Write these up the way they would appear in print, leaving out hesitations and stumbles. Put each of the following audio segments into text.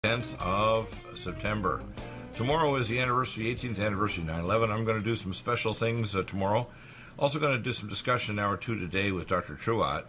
10th of September. Tomorrow is the anniversary, 18th anniversary of 9/11. I'm going to do some special things tomorrow. Also going to do some discussion in hour 2 today with Dr. Truatt,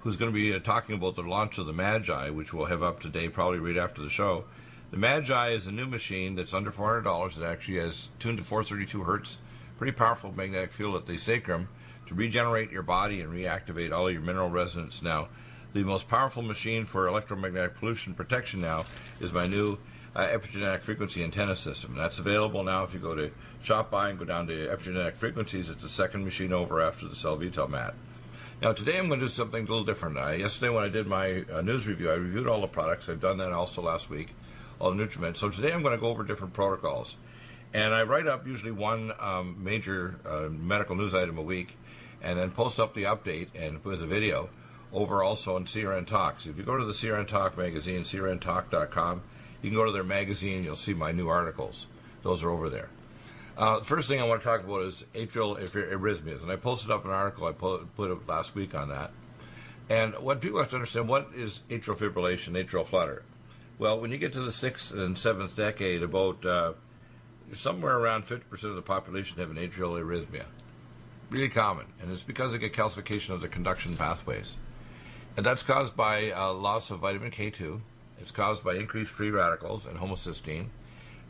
who's going to be talking about the launch of the Magi, which we'll have up today probably right after the show. The Magi is a new machine that's under $400. It actually has tuned to 432 hertz, pretty powerful magnetic field at the sacrum to regenerate your body and reactivate all of your mineral resonance. Now, the most powerful machine for electromagnetic pollution protection now is my new epigenetic frequency antenna system. That's available now if you go to Shop Buy and go down to epigenetic frequencies. It's the second machine over after the Cell Vital mat. Now today I'm going to do something a little different. Yesterday when I did my news review, I reviewed all the products. I've done that also last week, all the nutriments. So today I'm going to go over different protocols. And I write up usually one major medical news item a week and then post up the update and with a video over also on CRN Talks. If you go to the CRN Talk magazine, crntalk.com, you can go to their magazine and you'll see my new articles. Those are over there. The first thing I want to talk about is atrial arrhythmias. And I posted up an article I put up last week on that. And what people have to understand, what is atrial fibrillation, atrial flutter? Well, when you get to the 6th and 7th decade, about somewhere around 50% of the population have an atrial arrhythmia. Really common. And it's because they get calcification of the conduction pathways. And that's caused by loss of vitamin K2. It's caused by increased free radicals and homocysteine.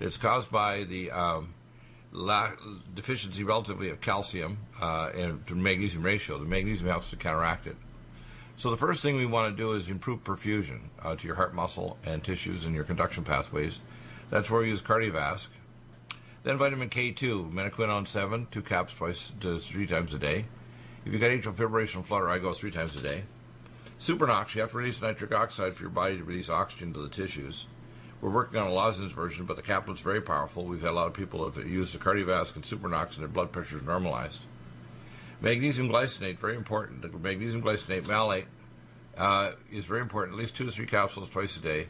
It's caused by the deficiency relatively of calcium and to magnesium ratio. The magnesium helps to counteract it. So the first thing we want to do is improve perfusion to your heart muscle and tissues and your conduction pathways. That's where we use Cardiovasc. Then vitamin K2, metaquinone 7, 2 caps twice to 3 times a day. If you've got atrial fibrillation flutter, I go 3 times a day. Supernox, you have to release nitric oxide for your body to release oxygen to the tissues. We're working on a lozenge version, but the caplet's very powerful. We've had a lot of people who have used the Cardiovasc and Supernox and their blood pressure is normalized. Magnesium glycinate, very important. The magnesium glycinate malate is very important, at least 2 to 3 capsules twice a day.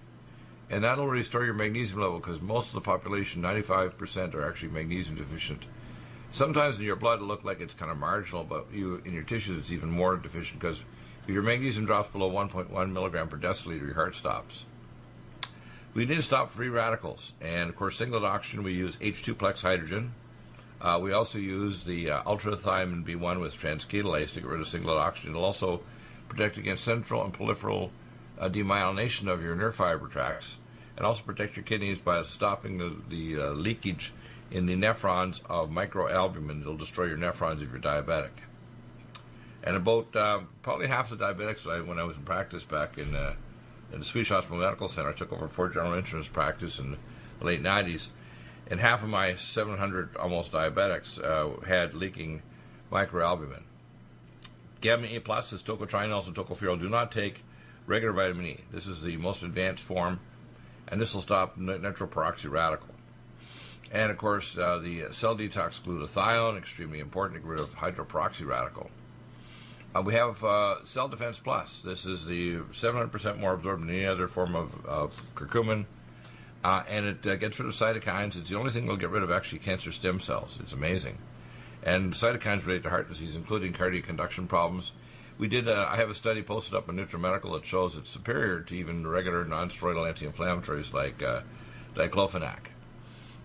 And that'll restore your magnesium level because most of the population, 95%, are actually magnesium deficient. Sometimes in your blood it'll look like it's kind of marginal, but in your tissues it's even more deficient because if your magnesium drops below 1.1 milligram per deciliter, your heart stops. We need to stop free radicals. And of course, singlet oxygen, we use H2-plex hydrogen. We also use the ultra-thiamine B1 with transketolase to get rid of singlet oxygen. It'll also protect against central and peripheral demyelination of your nerve fiber tracts, and also protect your kidneys by stopping the leakage in the nephrons of microalbumin. It'll destroy your nephrons if you're diabetic. And about probably half the diabetics when I was in practice back in the Swedish Hospital Medical Center, I took over for general internist practice in the late 90s, and half of my 700 almost diabetics had leaking microalbumin. Gamma A plus is tocotrienols and tocopherol. Do not take regular vitamin E. This is the most advanced form, and this will stop nitroperoxy radical. And of course, the cell detox glutathione, extremely important to get rid of hydroperoxy radical. We have Cell Defense Plus. This is the 700% more absorbed than any other form of curcumin, and it gets rid of cytokines. It's the only thing that'll get rid of actually cancer stem cells. It's amazing. And cytokines relate to heart disease, including cardiac conduction problems. I have a study posted up on NutriMedical that shows it's superior to even regular non-steroidal anti-inflammatories like diclofenac.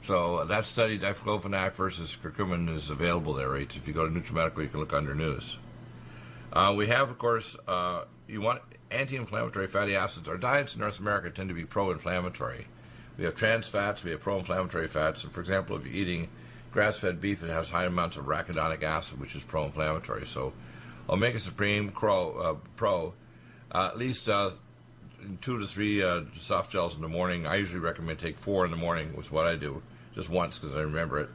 So that study, diclofenac versus curcumin, is available there. Right? If you go to NutriMedical, you can look under news. We have, of course, you want anti-inflammatory fatty acids. Our diets in North America tend to be pro-inflammatory. We have trans fats, we have pro-inflammatory fats. And for example, if you're eating grass-fed beef, it has high amounts of arachidonic acid, which is pro-inflammatory. So Omega Supreme Pro, at least 2 to 3 soft gels in the morning. I usually recommend take 4 in the morning, was what I do, just once because I remember it.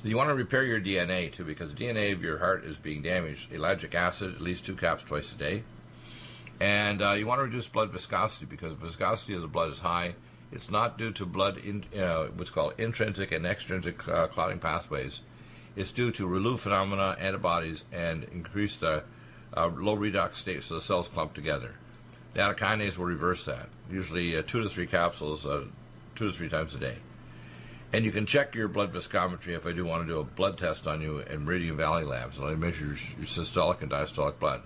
You want to repair your DNA too, because the DNA of your heart is being damaged. Ellagic acid, at least 2 caps twice a day. And you want to reduce blood viscosity, because viscosity of the blood is high. It's not due to blood, what's called intrinsic and extrinsic clotting pathways. It's due to Relu phenomena, antibodies, and increased low redox state, so the cells clump together. The adakinase will reverse that, usually 2 to 3 capsules 2 to 3 times a day. And you can check your blood viscometry if I do want to do a blood test on you in Meridian Valley Labs. And I measure your systolic and diastolic blood.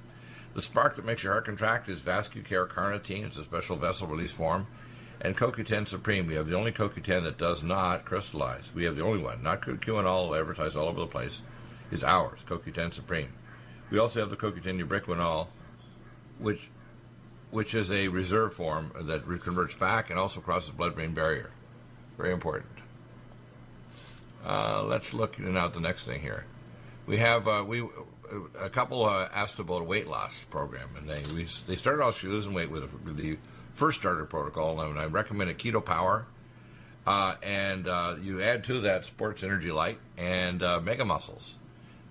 The spark that makes your heart contract is vascular carnitine. It's a special vessel release form. And CoQ10 Supreme, we have the only CoQ10 that does not crystallize. We have the only one, not QAnol, advertised all over the place, is ours, CoQ10 Supreme. We also have the CoQ10 ubiquinol, which is a reserve form that converts back and also crosses the blood-brain barrier. Very important. Let's look now at the next thing here. We have a couple asked about a weight loss program, and they started off losing weight with the first starter protocol, and I recommend a keto power, and you add to that sports energy light and mega muscles.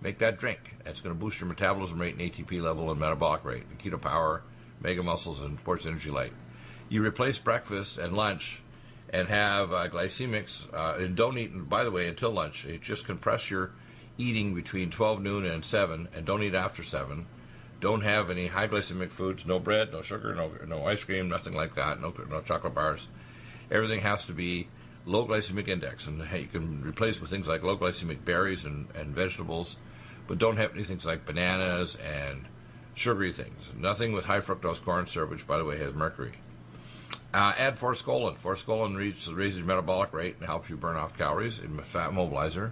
Make that drink. That's going to boost your metabolism rate and ATP level and metabolic rate. The keto power, mega muscles, and sports energy light. You replace breakfast and lunch and have glycemics, and don't eat, by the way, until lunch. You just compress your eating between 12 noon and 7, and don't eat after 7. Don't have any high glycemic foods, no bread, no sugar, no ice cream, nothing like that, no chocolate bars. Everything has to be low glycemic index, and hey, you can replace with things like low glycemic berries and vegetables, but don't have any things like bananas and sugary things. Nothing with high fructose corn syrup, which, by the way, has mercury. Add forskolin. Forskolin raises your metabolic rate and helps you burn off calories, a fat mobilizer.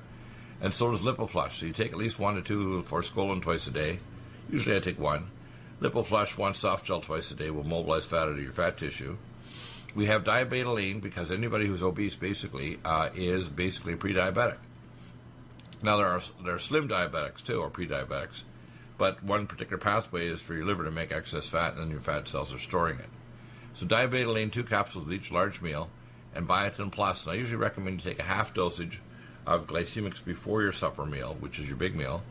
And so does LipoFlush. So you take at least 1 to 2 forskolin twice a day. Usually I take 1. LipoFlush, 1 soft gel twice a day, will mobilize fat out of your fat tissue. We have diabetoline, because anybody who's obese basically is basically pre-diabetic. Now there are slim diabetics too, or pre-diabetics, but one particular pathway is for your liver to make excess fat, and then your fat cells are storing it. So diabetoline, 2 capsules with each large meal, and biotin plus. And I usually recommend you take a half dosage of glycemics before your supper meal, which is your big meal,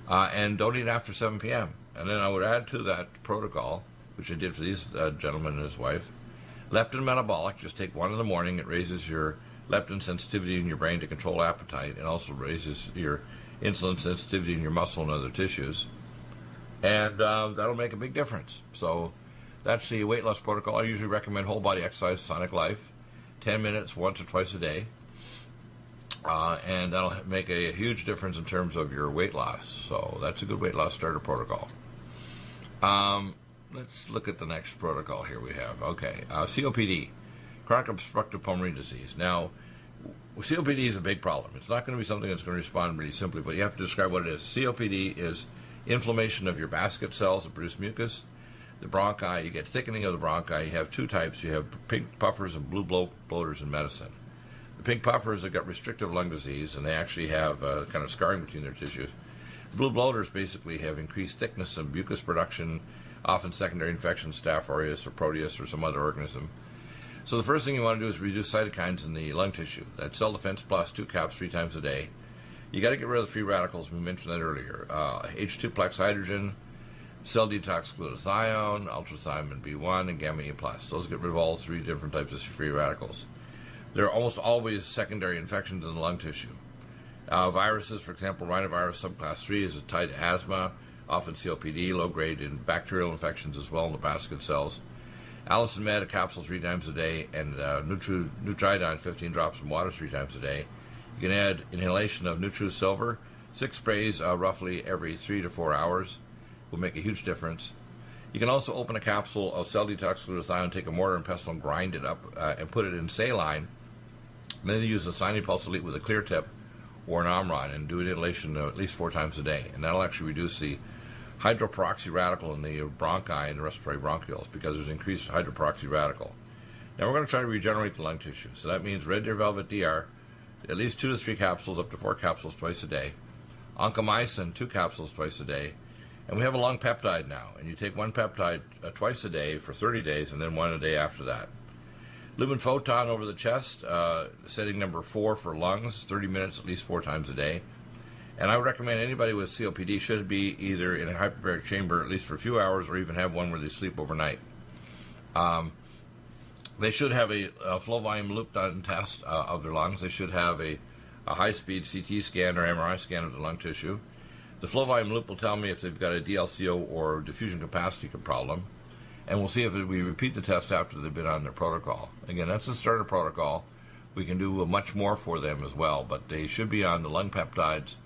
and don't eat after 7 p.m. And then I would add to that protocol, which I did for these gentlemen and his wife, leptin metabolic. Just take 1 in the morning. It raises your leptin sensitivity in your brain to control appetite, and also raises your insulin sensitivity in your muscle and other tissues. And that'll make a big difference. So that's the weight loss protocol. I usually recommend whole body exercise, Sonic Life, 10 minutes once or twice a day. And that'll make a huge difference in terms of your weight loss. So that's a good weight loss starter protocol. Let's look at the next protocol here we have. Okay, COPD, chronic obstructive pulmonary disease. Now, COPD is a big problem. It's not going to be something that's going to respond really simply, but you have to describe what it is. COPD is inflammation of your basket cells that produce mucus. The bronchi, you get thickening of the bronchi. You have 2 types. You have pink puffers and blue bloaters in medicine. The pink puffers have got restrictive lung disease, and they actually have kind of scarring between their tissues. The blue bloaters basically have increased thickness and mucus production, often secondary infection, Staph aureus or Proteus or some other organism. So the first thing you want to do is reduce cytokines in the lung tissue. That's Cell Defense Plus, 2 caps 3 times a day. You got to get rid of the free radicals. We mentioned that earlier. H2-plex hydrogen, cell detox glutathione, ultrathymine B1, and gamma E+. Those get rid of all 3 different types of free radicals. There are almost always secondary infections in the lung tissue. Viruses, for example, rhinovirus subclass 3 is tied to asthma, often COPD, low-grade in bacterial infections as well in the basket cells. Allicin Med, a capsule 3 times a day, and Nutriodine, 15 drops in water 3 times a day. You can add inhalation of Nutru Silver, 6 sprays roughly every 3 to 4 hours. Will make a huge difference. You can also open a capsule of cell detox glutathione, take a mortar and pestle and grind it up and put it in saline. And then you use a Sinupulse Elite with a clear tip or an Omron and do an inhalation at least 4 times a day. And that'll actually reduce the hydroperoxy radical in the bronchi and the respiratory bronchioles because there's increased hydroperoxy radical. Now we're going to try to regenerate the lung tissue. So that means Red Deer Velvet DR, at least 2 to 3 capsules, up to 4 capsules twice a day. Oncomycin, 2 capsules twice a day. And we have a lung peptide now. And you take 1 peptide twice a day for 30 days and then 1 a day after that. Lumen Photon over the chest, setting number 4 for lungs, 30 minutes at least 4 times a day. And I would recommend anybody with COPD should be either in a hyperbaric chamber at least for a few hours or even have one where they sleep overnight. They should have a flow volume loop done test of their lungs. They should have a high-speed CT scan or MRI scan of the lung tissue. The flow volume loop will tell me if they've got a DLCO or diffusion capacity problem. And we'll see if we repeat the test after they've been on their protocol. Again, that's the starter protocol. We can do much more for them as well, but they should be on the lung peptides,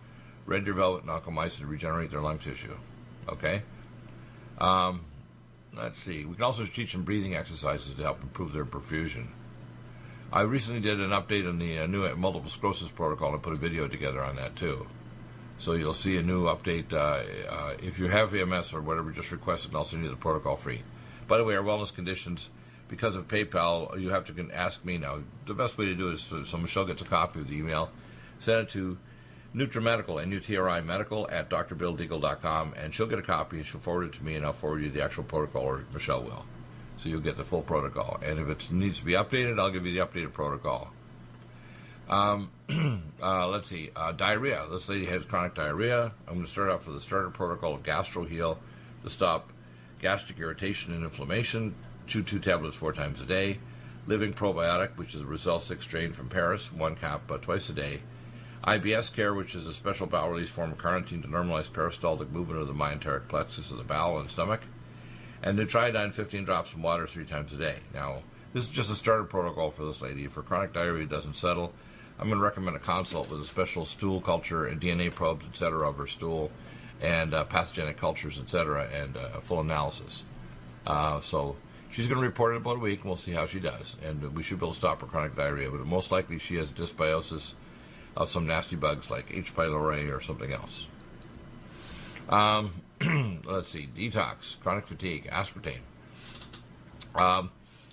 Red Deer Velvet, and Oncomycin to regenerate their lung tissue. Okay? Let's see. We can also teach them breathing exercises to help improve their perfusion. I recently did an update on the new multiple sclerosis protocol and put a video together on that too. So you'll see a new update. If you have MS or whatever, just request it and I'll send you the protocol free. By the way, our wellness conditions, because of PayPal, you have to ask me now. The best way to do it is so Michelle gets a copy of the email, send it to NutriMedical, N-U-T-R-I Medical, at drbilldeagle.com, and she'll get a copy and she'll forward it to me and I'll forward you the actual protocol, or Michelle will. So you'll get the full protocol. And if it needs to be updated, I'll give you the updated protocol. Let's see. Diarrhea. This lady has chronic diarrhea. I'm going to start off with the starter protocol of GastroHeal to stop gastric irritation and inflammation. Chew 2 tablets 4 times a day. Living Probiotic, which is a Result 6 strain from Paris, 1 cap twice a day. IBS Care, which is a special bowel release form of carnitine to normalize peristaltic movement of the myenteric plexus of the bowel and stomach. And Nutriodine 15 drops in water 3 times a day. Now, this is just a starter protocol for this lady. If her chronic diarrhea doesn't settle, I'm going to recommend a consult with a special stool culture and DNA probes, etc., of her stool, and pathogenic cultures, etc., and a full analysis. So she's going to report it in about a week, and we'll see how she does. And we should be able to stop her chronic diarrhea, but most likely she has dysbiosis of some nasty bugs like H. pylori or something else. Let's see, detox, chronic fatigue, aspartame.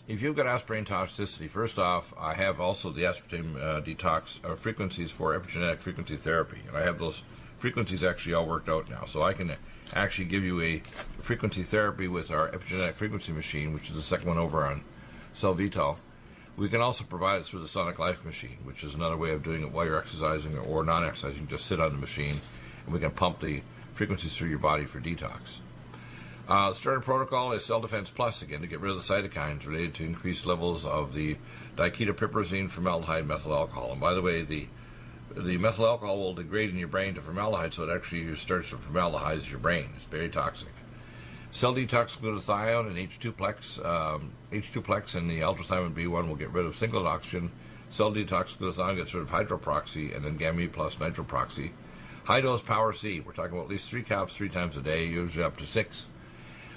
If you've got aspartame toxicity, first off, I have also the aspartame detox frequencies for epigenetic frequency therapy, and I have those frequencies actually all worked out now, so I can actually give you a frequency therapy with our epigenetic frequency machine, which is the second one over on CellVital. We can also provide it through the Sonic Life machine, which is another way of doing it while you're exercising or non-exercising. Just sit on the machine, and we can pump the frequencies through your body for detox. Starter protocol is Cell Defense Plus, again, to get rid of the cytokines related to increased levels of the diketopiperazine formaldehyde methyl alcohol. And by the way, the methyl alcohol will degrade in your brain to formaldehyde, so it actually starts to formaldehyde your brain. It's very toxic. Cell detox glutathione and H2-plex. H2-plex and the ultrathymine B1 will get rid of singlet oxygen. Cell detox glutathione gets rid of hydroproxy, and then gamma plus nitroproxy. High dose power C. We're talking about at least 3 caps 3 times a day, usually up to 6.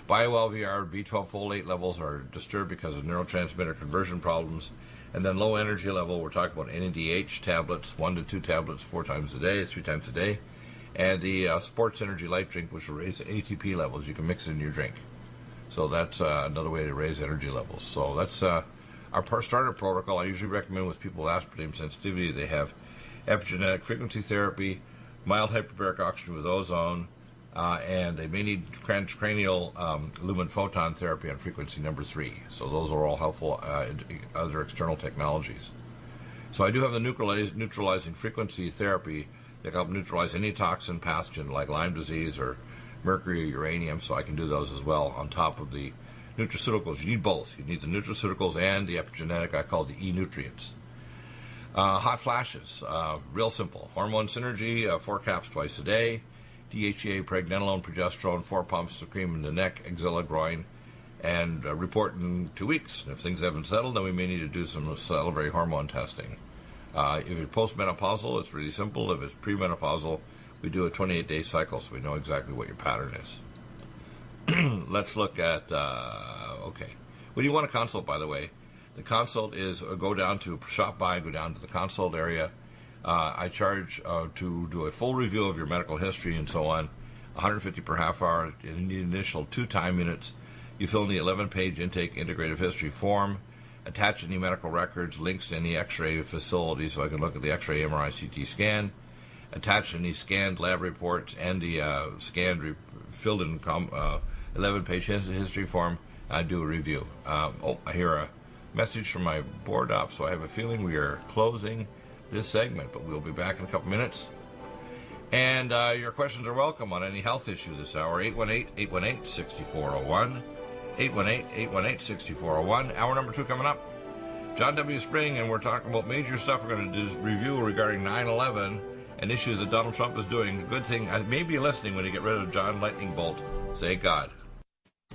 BioLVR B12 folate levels are disturbed because of neurotransmitter conversion problems. And then low energy level, we're talking about NADH tablets, 1 to 2 tablets 4 times a day, 3 times a day. And the Sports Energy Light Drink, which will raise ATP levels. You can mix it in your drink. So that's another way to raise energy levels. So that's our starter protocol. I usually recommend with people with aspartame sensitivity, they have epigenetic frequency therapy, mild hyperbaric oxygen with ozone, and they may need transcranial lumen photon therapy on frequency number 3. So those are all helpful other external technologies. So I do have the neutralizing frequency therapy that can help neutralize any toxin pathogen like Lyme disease or mercury or uranium, so I can do those as well on top of the nutraceuticals. You need both. You need the nutraceuticals and the epigenetic, I call the E-nutrients. Hot flashes, real simple. Hormone Synergy, 4 caps twice a day. DHEA, pregnenolone, progesterone, 4 pumps of cream in the neck, axilla, groin, and report in 2 weeks. If things haven't settled, then we may need to do some salivary hormone testing. If it's postmenopausal, it's really simple. If it's premenopausal, we do a 28-day cycle, so we know exactly what your pattern is. Let's look at, okay. When you want a consult, by the way, the consult is go down to shop by, go down to the consult area. I charge to do a full review of your medical history and so on, $150 per half hour. In the initial 2 time units, you fill in the 11-page intake integrative history form, attach any medical records, links to any x-ray facility so I can look at the x-ray, MRI, CT scan, attach any scanned lab reports and the filled in 11-page history form. I do a review. I hear a message from my board op, so I have a feeling we are closing this segment, but we'll be back in a couple minutes. And your questions are welcome on any health issue this hour. 818-818-6401. 818-818-6401. Hour number 2 coming up. John W. Spring, and we're talking about major stuff we're going to review regarding 9/11 and issues that Donald Trump is doing. A good thing, maybe listening when you get rid of John Lightning Bolt. Thank God.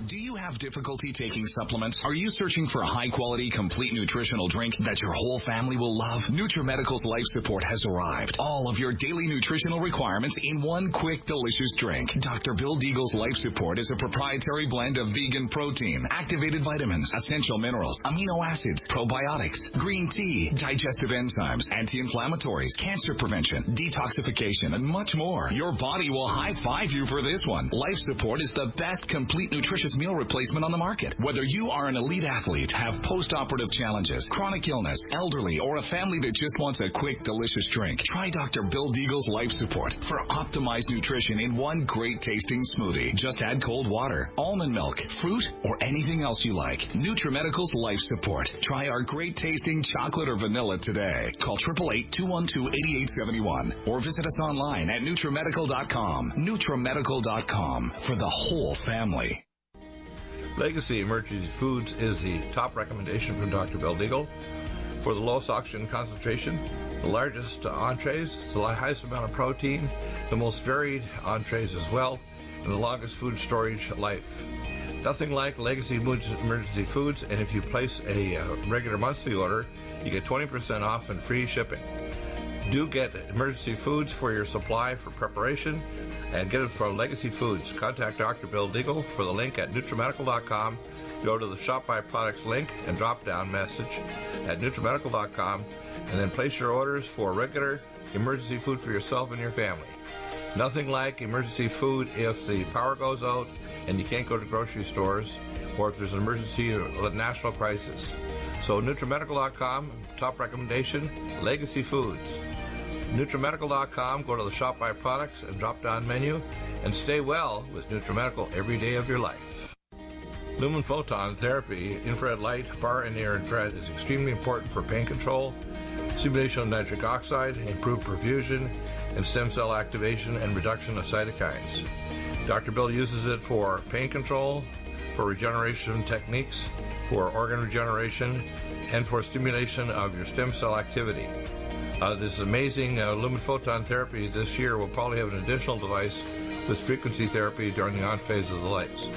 Do you have difficulty taking supplements? Are you searching for a high-quality, complete nutritional drink that your whole family will love? NutriMedical's Life Support has arrived. All of your daily nutritional requirements in one quick, delicious drink. Dr. Bill Deagle's Life Support is a proprietary blend of vegan protein, activated vitamins, essential minerals, amino acids, probiotics, green tea, digestive enzymes, anti-inflammatories, cancer prevention, detoxification, and much more. Your body will high-five you for this one. Life Support is the best complete nutritious meal replacement on the market. Whether you are an elite athlete, have post-operative challenges, chronic illness, elderly, or a family that just wants a quick, delicious drink, try Dr. Bill Deagle's Life Support for optimized nutrition in one great tasting smoothie. Just add cold water, almond milk, fruit, or anything else you like. NutriMedical's Life Support. Try our great tasting chocolate or vanilla today. Call 888-212-8871 or visit us online at NutriMedical.com. NutriMedical.com for the whole family. Legacy Emergency Foods is the top recommendation from Dr. Bill Deagle for the lowest oxygen concentration, the largest entrees, the highest amount of protein, the most varied entrees as well, and the longest food storage life. Nothing like Legacy Emergency Foods, and if you place a regular monthly order, you get 20% off and free shipping. Do get Emergency Foods for your supply for preparation, and get it from Legacy Foods. Contact Dr. Bill Deagle for the link at NutriMedical.com. Go to the Shop by Products link and drop-down message at NutriMedical.com, and then place your orders for regular emergency food for yourself and your family. Nothing like emergency food if the power goes out and you can't go to grocery stores, or if there's an emergency or a national crisis. So NutriMedical.com, top recommendation, Legacy Foods. NutriMedical.com, go to the Shop by Products and drop-down menu, and stay well with NutriMedical every day of your life. Lumen photon therapy, infrared light, far and near infrared, is extremely important for pain control, stimulation of nitric oxide, improved perfusion, and stem cell activation and reduction of cytokines. Dr. Bill uses it for pain control, for regeneration techniques, for organ regeneration, and for stimulation of your stem cell activity. This amazing lumen photon therapy this year will probably have an additional device with frequency therapy during the on phase of the lights.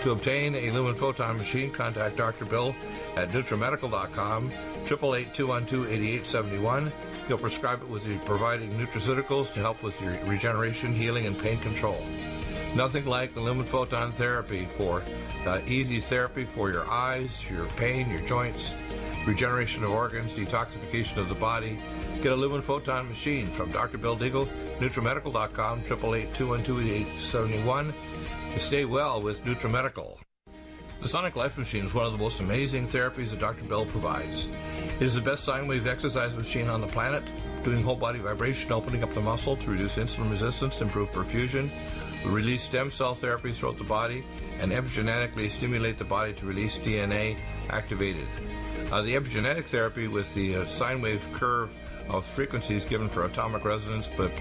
To obtain a lumen photon machine, contact Dr. Bill at NutriMedical.com, 888-212-8871. He'll prescribe it with the providing nutraceuticals to help with your regeneration, healing, and pain control. Nothing like the lumen photon therapy for easy therapy for your eyes, your pain, your joints, regeneration of organs, detoxification of the body. Get a lumen photon machine from Dr. Bill Deagle, NutriMedical.com, 888-212-8871. To stay well with NutriMedical. The Sonic Life Machine is one of the most amazing therapies that Dr. Bill provides. It is the best sine wave exercise machine on the planet, doing whole body vibration, opening up the muscle to reduce insulin resistance, improve perfusion, release stem cell therapies throughout the body, and epigenetically stimulate the body to release DNA activated. The epigenetic therapy with the sine wave curve of frequencies given for atomic resonance, but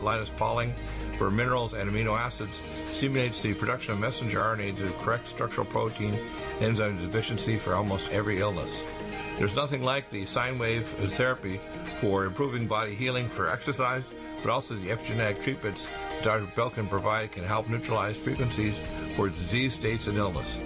Linus Pauling for minerals and amino acids stimulates the production of messenger RNA to correct structural protein enzyme deficiency for almost every illness. There's nothing like the sine wave therapy for improving body healing for exercise, but also the epigenetic treatments Dr. Bill can provide can help neutralize frequencies for disease states and illness.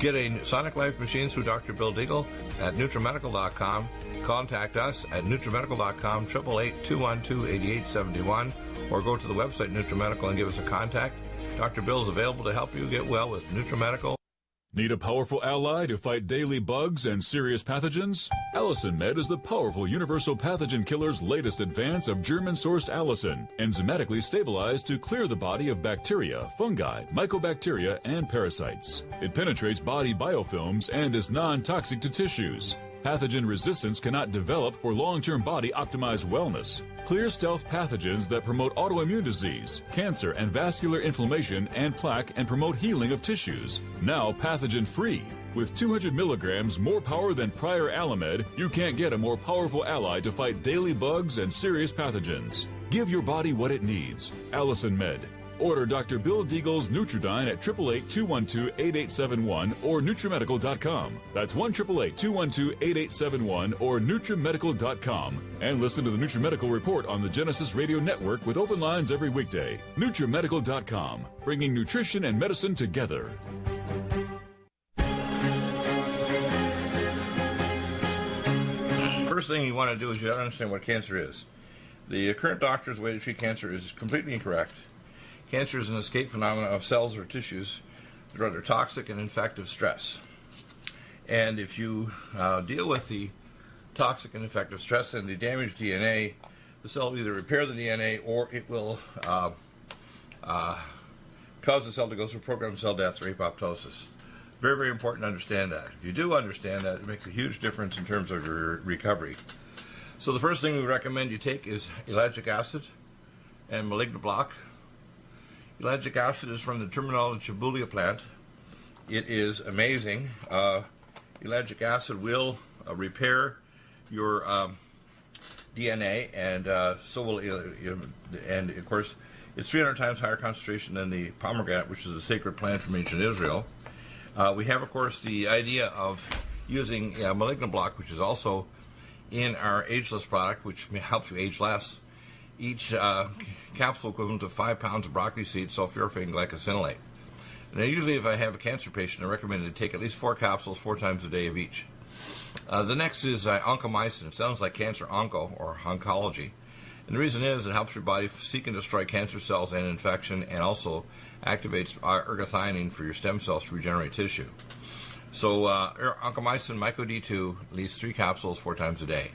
Get a Sonic Life machine through Dr. Bill Deagle at NutriMedical.com. Contact us at NutriMedical.com, 888-212-8871, or go to the website NutriMedical and give us a contact. Dr. Bill is available to help you get well with NutriMedical. Need a powerful ally to fight daily bugs and serious pathogens? Allicin Med is the powerful universal pathogen killer's latest advance of German-sourced allicin, enzymatically stabilized to clear the body of bacteria, fungi, mycobacteria, and parasites. It penetrates body biofilms and is non-toxic to tissues. Pathogen resistance cannot develop for long-term body-optimized wellness. Clear stealth pathogens that promote autoimmune disease, cancer, and vascular inflammation and plaque and promote healing of tissues. Now pathogen-free. With 200 milligrams more power than prior Alamed, you can't get a more powerful ally to fight daily bugs and serious pathogens. Give your body what it needs. Allicin Med. Order Dr. Bill Deagle's Nutridyne at 888-212-8871 or NutriMedical.com. That's 1-888-212-8871 or NutriMedical.com. And listen to the NutriMedical Report on the Genesis Radio Network with open lines every weekday. NutriMedical.com, bringing nutrition and medicine together. first thing you want to do is you have to understand what cancer is. The current doctor's way to treat cancer is completely incorrect. Cancer is an escape phenomenon of cells or tissues that are under toxic and infective stress. And if you deal with the toxic and infective stress and the damaged DNA, the cell will either repair the DNA or it will cause the cell to go through programmed cell death or apoptosis. Very, very important to understand that. If you do understand that, it makes a huge difference in terms of your recovery. So the first thing we recommend you take is ellagic acid and malignant block. Ellagic acid is from the Terminal Chibulia plant. It is amazing. Ellagic acid will repair your DNA, and so will, and of course, it's 300 times higher concentration than the pomegranate, which is a sacred plant from ancient Israel. We have, of course, the idea of using malignant block, which is also in our ageless product, which helps you age less. Each capsule equivalent to 5 pounds of broccoli seeds, sulforaphane glycosinolate. And usually if I have a cancer patient, I recommend to take at least 4 capsules 4 times a day of each. The next is oncomycin. It sounds like cancer onco or oncology. And the reason is it helps your body seek and destroy cancer cells and infection, and also activates ergothioneine for your stem cells to regenerate tissue. So oncomycin, myco D2, at least 3 capsules 4 times a day.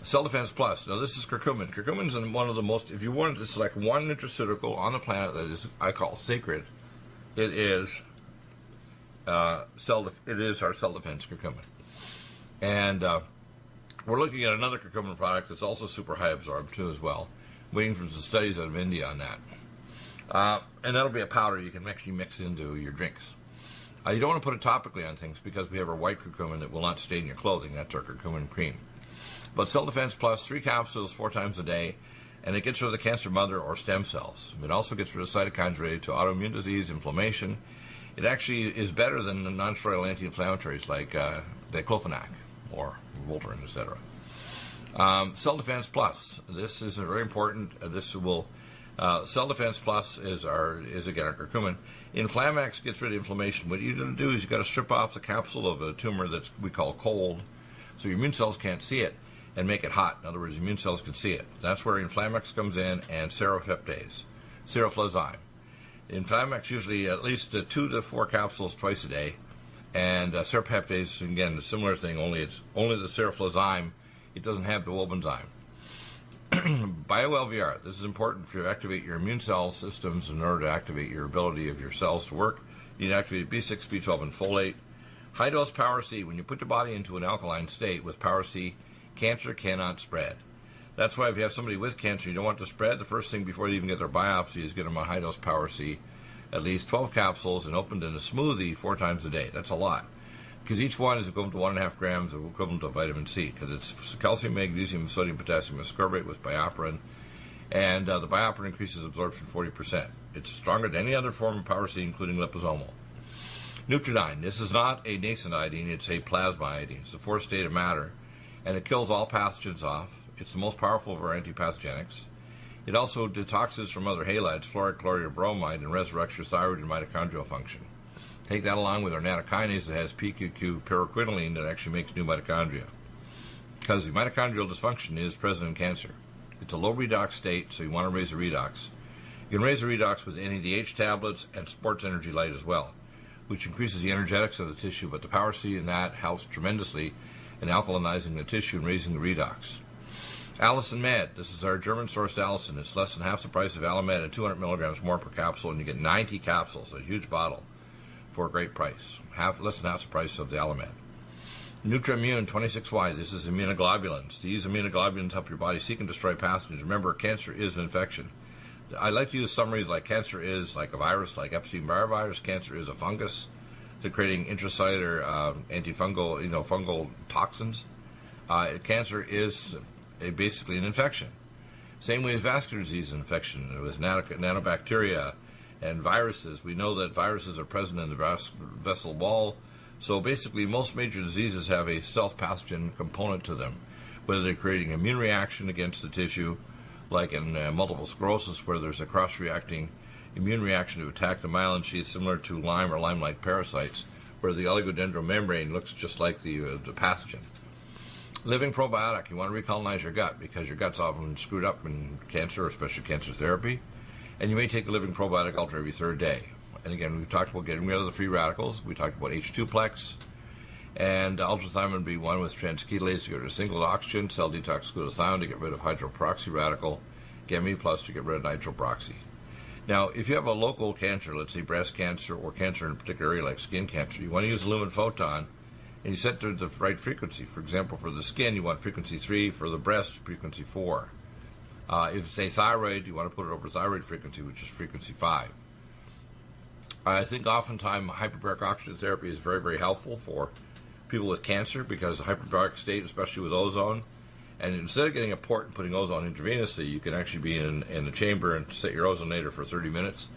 Cell Defense Plus. Now this is curcumin. Curcumin is one of the most, if you wanted to select one nutraceutical on the planet that is, I call sacred, it is our Cell Defense curcumin. And we're looking at another curcumin product that's also super high absorbed too as well. Waiting for some studies out of India on that. And that'll be a powder you can actually mix into your drinks. You don't want to put it topically on things because we have our white curcumin that will not stain your clothing. That's our curcumin cream. But Cell Defense Plus, 3 capsules 4 times a day, and it gets rid of the cancer mother or stem cells. It also gets rid of cytokines related to autoimmune disease, inflammation. It actually is better than the non-steroidal anti-inflammatories like diclofenac or Voltaren, etc. Cell Defense Plus. This is very important. Cell Defense Plus is again our curcumin. Inflamax gets rid of inflammation. What you're going to do is you've got to strip off the capsule of a tumor that we call cold, so your immune cells can't see it, and make it hot. In other words, immune cells can see it. That's where Inflamax comes in, and seroflozine. Inflamax usually at least 2 to 4 capsules twice a day, and serpeptase, again, a similar thing, only the seroflozine. It doesn't have the Wolbenzyme. BioLVR. This is important to activate your immune cell systems in order to activate your ability of your cells to work. You need to activate B6, B12, and folate. High-dose Power C. When you put the body into an alkaline state with Power C, cancer cannot spread. That's why if you have somebody with cancer you don't want to spread, the first thing before they even get their biopsy is get them a high-dose Power C, at least 12 capsules, and opened in a smoothie 4 times a day. That's a lot, because each one is equivalent to 1.5 grams of equivalent of vitamin C, because it's calcium, magnesium, sodium, potassium ascorbate with bioperin, and the bioperin increases absorption 40%. It's stronger than any other form of Power C, including liposomal. Nutridyne. This is not a nascent iodine, it's a plasma iodine. It's the 4th state of matter, and it kills all pathogens off. It's the most powerful of our antipathogenics. It also detoxes from other halides, fluoride, chloride, or bromide, and resurrects your thyroid and mitochondrial function. Take that along with our nattokinase that has PQQ pyroquinoline that actually makes new mitochondria. Because the mitochondrial dysfunction is present in cancer. It's a low redox state, so you want to raise the redox. You can raise the redox with NADH tablets and sports energy light as well, which increases the energetics of the tissue, but the Power C in that helps tremendously in alkalinizing the tissue and raising the redox. Allicin Med. This is our German-sourced allicin. It's less than half the price of Alamed and 200 milligrams more per capsule, and you get 90 capsules, a huge bottle, for a great price. Less than half the price of the Alamed. NutriImmune 26Y. This is immunoglobulins. These immunoglobulins help your body seek and destroy pathogens. Remember, cancer is an infection. I like to use summaries like cancer is like a virus, like Epstein-Barr virus. Cancer is a fungus. They're creating intracellular antifungal, fungal toxins. Cancer is basically an infection. Same way as vascular disease infection with nanobacteria and viruses. We know that viruses are present in the vessel wall. So basically, most major diseases have a stealth pathogen component to them, whether they're creating immune reaction against the tissue, like in multiple sclerosis, where there's a cross-reacting immune reaction to attack the myelin sheath, similar to Lyme or Lyme-like parasites, where the oligodendral membrane looks just like the pathogen. Living probiotic. You want to recolonize your gut because your gut's often screwed up in cancer, especially cancer therapy. And you may take the living probiotic ultra every third day. And again, we talked about getting rid of the free radicals. We talked about H2-plex and ultrathymine B1 with transketolase to get rid of single oxygen, cell detox glutathione to get rid of hydroperoxy radical, gamma plus to get rid of nitroperoxy. Now, if you have a local cancer, let's say breast cancer or cancer in a particular area like skin cancer, you want to use a lumen photon and you set to the right frequency. For example, for the skin, you want frequency 3. For the breast, frequency 4. If, say, thyroid, you want to put it over thyroid frequency, which is frequency 5. I think oftentimes hyperbaric oxygen therapy is very, very helpful for people with cancer because the hyperbaric state, especially with ozone, and instead of getting a port and putting ozone intravenously, you can actually be in the chamber and set your ozonator for 30 minutes,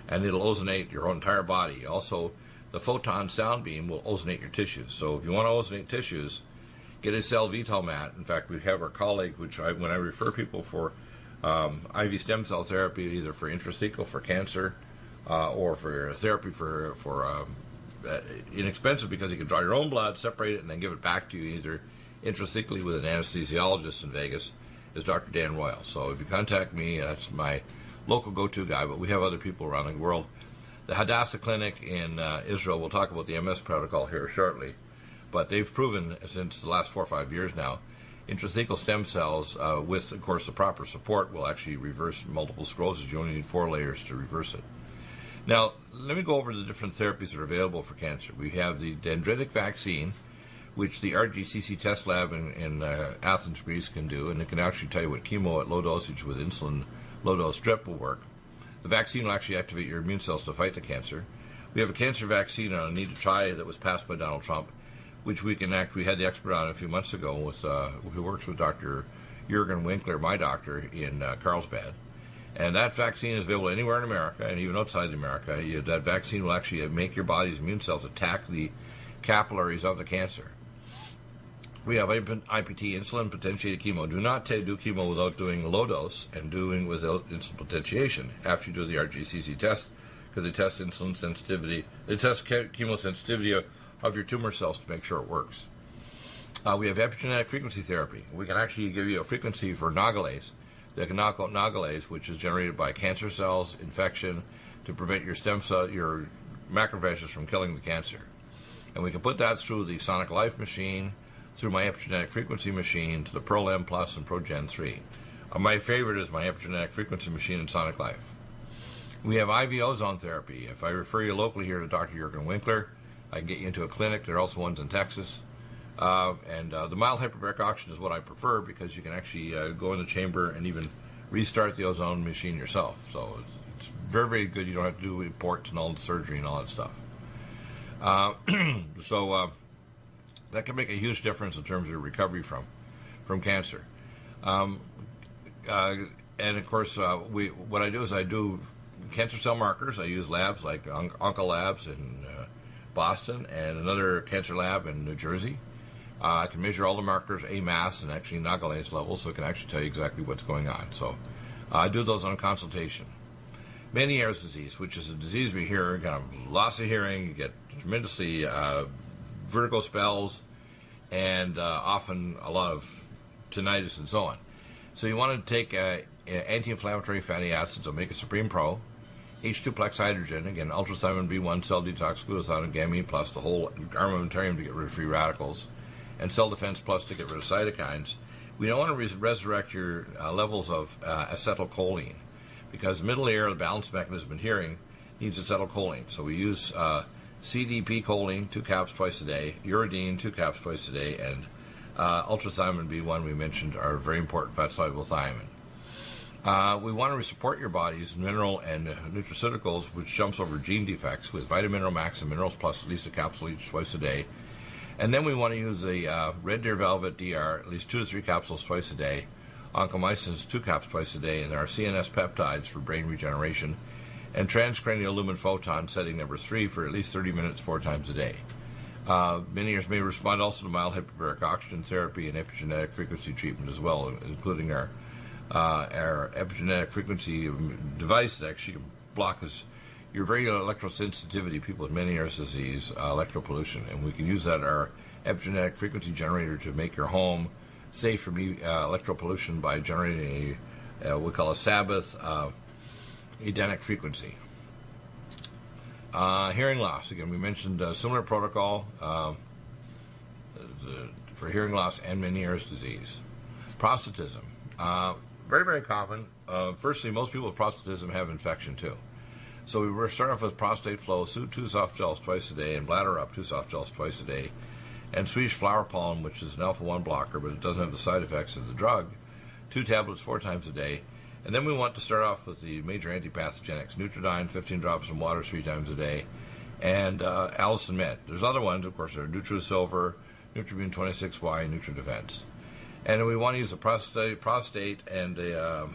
and it'll ozonate your entire body. Also, the photon sound beam will ozonate your tissues. So if you want to ozonate tissues, get a cell vital mat. In fact, we have our colleague, when I refer people for IV stem cell therapy, either for intrathecal for cancer or for therapy for inexpensive because you can draw your own blood, separate it, and then give it back to you either intrathecally with an anesthesiologist in Vegas, is Dr. Dan Royal. So if you contact me, that's my local go-to guy, but we have other people around the world. The Hadassah Clinic in Israel, we'll talk about the MS protocol here shortly, but they've proven since the last 4 or 5 years now, intrathecal stem cells with, of course, the proper support will actually reverse multiple sclerosis. You only need 4 layers to reverse it. Now, let me go over the different therapies that are available for cancer. We have the dendritic vaccine, which the RGCC test lab in Athens, Greece can do, and it can actually tell you what chemo at low dosage with insulin low-dose drip will work. The vaccine will actually activate your immune cells to fight the cancer. We have a cancer vaccine on a need to try that was passed by Donald Trump, which we had the expert on a few months ago who works with Dr. Jürgen Winkler, my doctor, in Carlsbad. And that vaccine is available anywhere in America and even outside America. That vaccine will actually make your body's immune cells attack the capillaries of the cancer. We have IPT, insulin potentiated chemo. Do not do chemo without doing low dose and doing without insulin potentiation after you do the RGCC test, because they test insulin sensitivity. They test chemo sensitivity of your tumor cells to make sure it works. We have epigenetic frequency therapy. We can actually give you a frequency for nagalase that can knock out nagalase, which is generated by cancer cells, infection, to prevent your stem cell, your macrophages from killing the cancer. And we can put that through the Sonic Life machine, through my epigenetic frequency machine, to the Pearl M Plus and ProGen 3. My favorite is my epigenetic frequency machine and Sonic Life. We have IV ozone therapy. If I refer you locally here to Dr. Jürgen Winkler, I can get you into a clinic. There are also ones in Texas. The mild hyperbaric oxygen is what I prefer because you can actually go in the chamber and even restart the ozone machine yourself. So it's very, very good. You don't have to do ports and all the surgery and all that stuff. That can make a huge difference in terms of recovery from cancer. And of course, what I do is I do cancer cell markers. I use labs like Onco Labs in Boston and another cancer lab in New Jersey. I can measure all the markers, AMAS, and actually nagalase levels, so it can actually tell you exactly what's going on. So I do those on consultation. Meniere's disease, which is a disease we hear, kind of loss of hearing, you get tremendously vertigo spells, and often a lot of tinnitus and so on. So you want to take anti-inflammatory fatty acids, omega Supreme Pro, H2-plex hydrogen, again, ultrathymine B1, cell detox glutathione, and gamma plus, the whole armamentarium to get rid of free radicals, and cell defense plus to get rid of cytokines. We don't want to resurrect your levels of acetylcholine, because middle ear, the balance mechanism in hearing, needs acetylcholine. So we use CDP choline, 2 caps twice a day, uridine, 2 caps twice a day, and ultrathymine B1 we mentioned are very important fat-soluble thiamine. We want to support your body's mineral and nutraceuticals, which jumps over gene defects with Vitamin Max and Minerals Plus, at least a capsule each twice a day. And then we want to use the Red Deer Velvet DR, at least 2 to 3 capsules twice a day, oncomycins 2 caps twice a day, and our CNS peptides for brain regeneration, and transcranial lumen photon setting number 3 for at least 30 minutes 4 times a day. Many may respond also to mild hyperbaric oxygen therapy and epigenetic frequency treatment as well, including our epigenetic frequency device that actually blocks your very electrosensitivity, people with Meniere's disease, electropollution, and we can use that our epigenetic frequency generator to make your home safe from electropollution by generating what we call a Sabbath Edenic frequency. Hearing loss. Again, we mentioned a similar protocol for hearing loss and Meniere's disease. Prostatism. Very, very common. Firstly, most people with prostatism have infection too. So we were starting off with prostate flow, 2 soft gels twice a day, and bladder up, 2 soft gels twice a day, and Swedish flower pollen, which is an alpha-1 blocker, but it doesn't have the side effects of the drug, 2 tablets 4 times a day. And then we want to start off with the major antipathogenics, Nutridyne, 15 drops in water 3 times a day, and Allicin Med. There's other ones, of course, there are NutriSilver, Nutribune 26Y, NutriDefense. And we want to use the prostate and the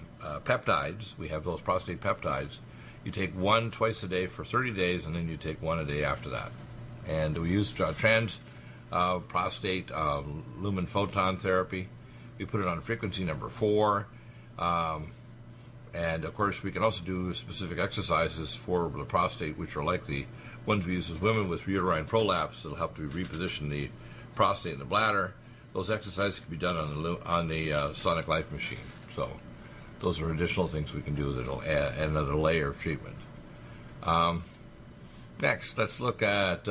peptides. We have those prostate peptides. You take 1 twice a day for 30 days, and then you take 1 a day after that. And we use trans prostate lumen photon therapy. We put it on frequency number 4. And, of course, we can also do specific exercises for the prostate, which are like the ones we use with women with uterine prolapse that will help to reposition the prostate and the bladder. Those exercises can be done on the Sonic Life machine. So those are additional things we can do that will add another layer of treatment. Next, let's look at